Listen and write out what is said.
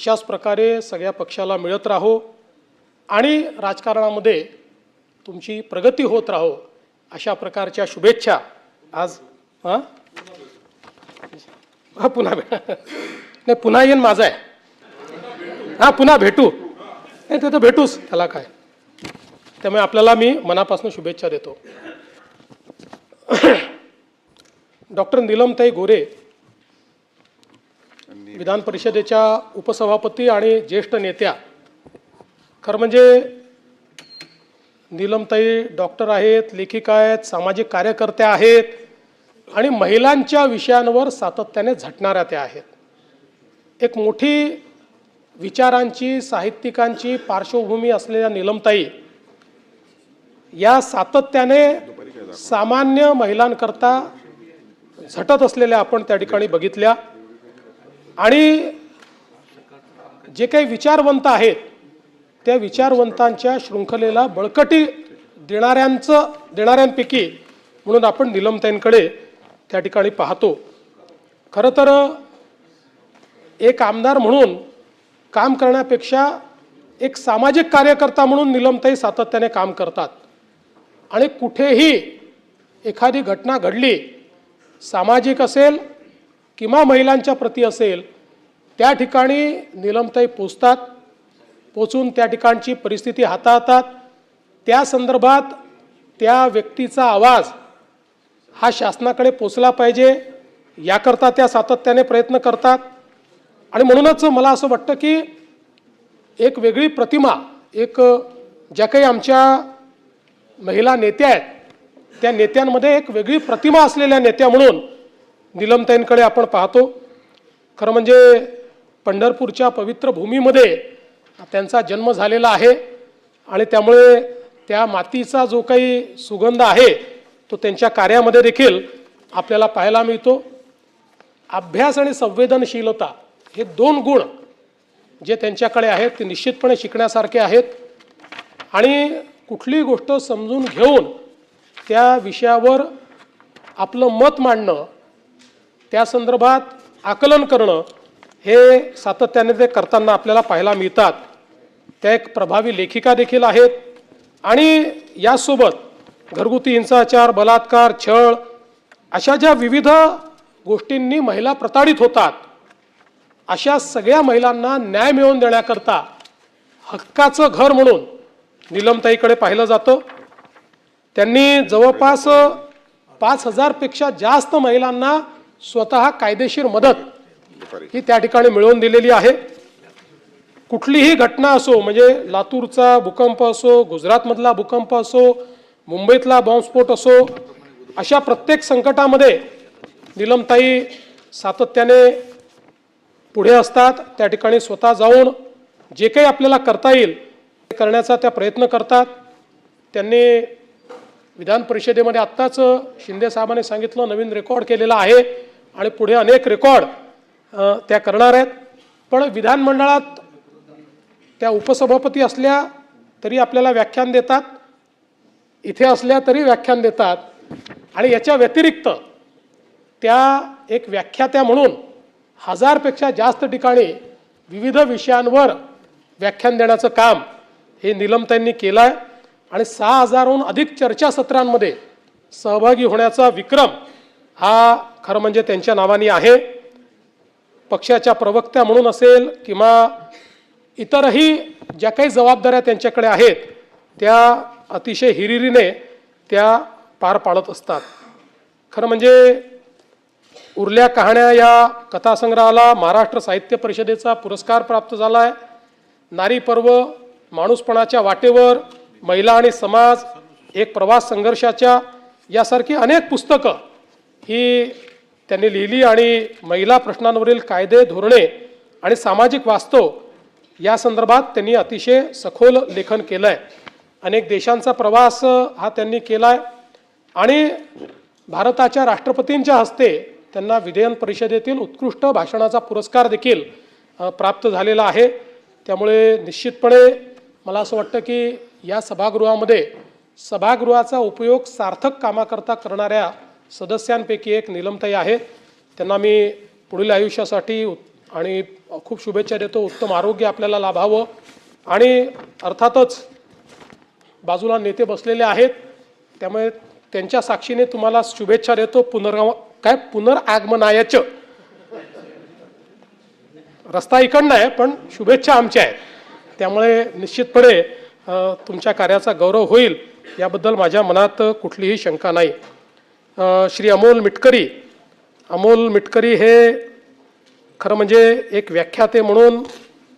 अशाच प्रकारे सगळ्या पक्षाला मिळत राहो आणि राजकारणामध्ये तुमची प्रगती होत राहो अशा प्रकारच्या शुभेच्छा आज पुन्हा नाही पुन्हा येईन माझा आहे पुन्हा भेटू नाही ते तर भेटूच त्याला काय त्यामुळे आपल्याला मी मनापासून शुभेच्छा देतो. डॉक्टर नीलमताई गोरे विधान परिषदेच्या उपसभापती आणि ज्येष्ठ नेत्या. खरं म्हणजे नीलमताई डॉक्टर आहेत, लेखिका आहेत, सामाजिक कार्यकर्त्या आहेत आणि महिलांच्या विषयांवर सातत्याने झटणाऱ्या त्या आहेत. एक मोठी विचारांची साहित्यिकांची पार्श्वभूमी असलेल्या नीलमताई या सातत्याने सामान्य महिलांकरता झटत असलेल्या आपण त्या ठिकाणी बघितल्या आणि जे काही विचारवंत आहेत त्या विचारवंतांच्या शृंखलेला बळकटी देणाऱ्यांपैकी म्हणून आपण नीलमताईंकडे त्या ठिकाणी पाहतो. खरं तर एक आमदार म्हणून काम करण्यापेक्षा एक सामाजिक कार्यकर्ता म्हणून नीलमताई सातत्याने काम करतात आणि कुठेही एखादी घटना घडली, सामाजिक असेल किंवा महिलांच्या प्रती असेल, त्या ठिकाणी नीलमताई पोचतात, पोचून त्या ठिकाणची परिस्थिती हाताळतात. त्या संदर्भात त्या व्यक्तीचा आवाज हा शासनाकडे पोचला पाहिजे याकरता त्या सातत्याने प्रयत्न करतात. आणि म्हणूनच मला असं वाटतं की एक वेगळी प्रतिमा, एक ज्या काही आमच्या महिला नेत्या आहेत त्या नेत्यांमध्ये एक वेगळी प्रतिमा असलेल्या नेत्या म्हणून नीलमताईंकडे आपण पाहतो. खरं म्हणजे पंढरपूरच्या पवित्र भूमीमध्ये त्यांचा जन्म झालेला आहे आणि त्यामुळे त्या मातीचा जो काही सुगंध आहे तो त्यांच्या कार्यामध्ये देखील आपल्याला पाहायला मिळतो. अभ्यास आणि संवेदनशीलता हे दोन गुण जे त्यांच्याकडे आहेत ते निश्चितपणे शिकण्यासारखे आहेत आणि कुठली गोष्ट समजून घेऊन त्या विषयावर आपलं मत मांडणं, त्या संदर्भात आकलन करणं हे सातत्याने ते करताना आपल्याला पाहायला मिळतात. त्या एक प्रभावी लेखिका देखील आहेत आणि यासोबत घरगुती हिंसाचार, बलात्कार, छळ अशा ज्या विविध गोष्टींनी महिला प्रताडित होतात अशा सगळ्या महिलांना न्याय मिळवून देण्याकरता हक्काचं घर म्हणून नीलमताईकडे पाहिलं जातं. त्यांनी जवळपास 5000 पेक्षा जास्त महिलांना स्वतः कायदेशीर मदत ही त्या ठिकाणी मिळवून दिलेली आहे. कुठलीही घटना असो, म्हणजे लातूरचा भूकंप असो, गुजरातमधला भूकंप असो, मुंबईतला बॉम्बस्फोट असो, अशा प्रत्येक संकटामध्ये नीलमताई सातत्याने पुढे असतात. त्या ठिकाणी स्वतः जाऊन जे काही आपल्याला करता येईल ते करण्याचा त्या प्रयत्न करतात. त्यांनी विधान परिषदेमध्ये आत्ताच शिंदे साहेबांनी सांगितलं नवीन रेकॉर्ड केलेला आहे आणि पुढे अनेक रेकॉर्ड त्या करणार आहेत. पण विधानमंडळात त्या उपसभापती असल्या तरी आपल्याला व्याख्यान देतात, इथे असल्या तरी व्याख्यान देतात आणि याच्या व्यतिरिक्त त्या एक व्याख्यात्या म्हणून 1000 पेक्षा जास्त ठिकाणी विविध विषयांवर व्याख्यान देण्याचं काम हे नीलमताईंनी केलं आहे आणि 6000हून अधिक चर्चासत्रांमध्ये सहभागी होण्याचा विक्रम हा खरं म्हणजे त्यांच्या नावाने आहे. पक्षाच्या प्रवक्त्या म्हणून असेल किंवा इतरही ज्या काही जबाबदाऱ्या त्यांच्याकडे आहेत त्या अतिशय हिरिरीने त्या पार पाडत असतात. खरं म्हणजे उरल्या कहाण्या या कथासंग्रहाला महाराष्ट्र साहित्य परिषदेचा पुरस्कार प्राप्त झाला आहे. नारी पर्व, माणूसपणाच्या वाटेवर, महिला आणि समाज, एक प्रवास संघर्षाच्या यासारखी अनेक पुस्तकं ही त्यांनी लिहिली आणि महिला प्रश्नांवरील कायदे, धोरणे आणि सामाजिक वास्तव या संदर्भात त्यांनी अतिशय सखोल लेखन केलं आहे. अनेक देशांचा प्रवास हा त्यांनी केला आहे आणि भारताच्या राष्ट्रपतींच्या हस्ते त्यांना विधान परिषदेतील उत्कृष्ट भाषणाचा पुरस्कार देखील प्राप्त झालेला आहे. त्यामुळे निश्चितपणे मला असं वाटतं की या सभागृहामध्ये सभागृहाचा उपयोग सार्थक कामाकरता करणाऱ्या सदस्यांपैकी एक नीलमताई आहे. त्यांना मी पुढील आयुष्यासाठी आणि खूप शुभेच्छा देतो. उत्तम आरोग्य आपल्याला लाभावं आणि अर्थातच बाजूला नेते बसलेले आहेत, त्यामुळे त्यांच्या साक्षीने तुम्हाला शुभेच्छा देतो. पुनरागमनायचं रस्ता इकडनं आहे, पण शुभेच्छा आमच्या आहेत. त्यामुळे निश्चितपणे तुमच्या कार्याचा गौरव होईल याबद्दल माझ्या मनात कुठलीही शंका नाही. श्री अमोल मिटकरी हे खरं म्हणजे एक व्याख्याते म्हणून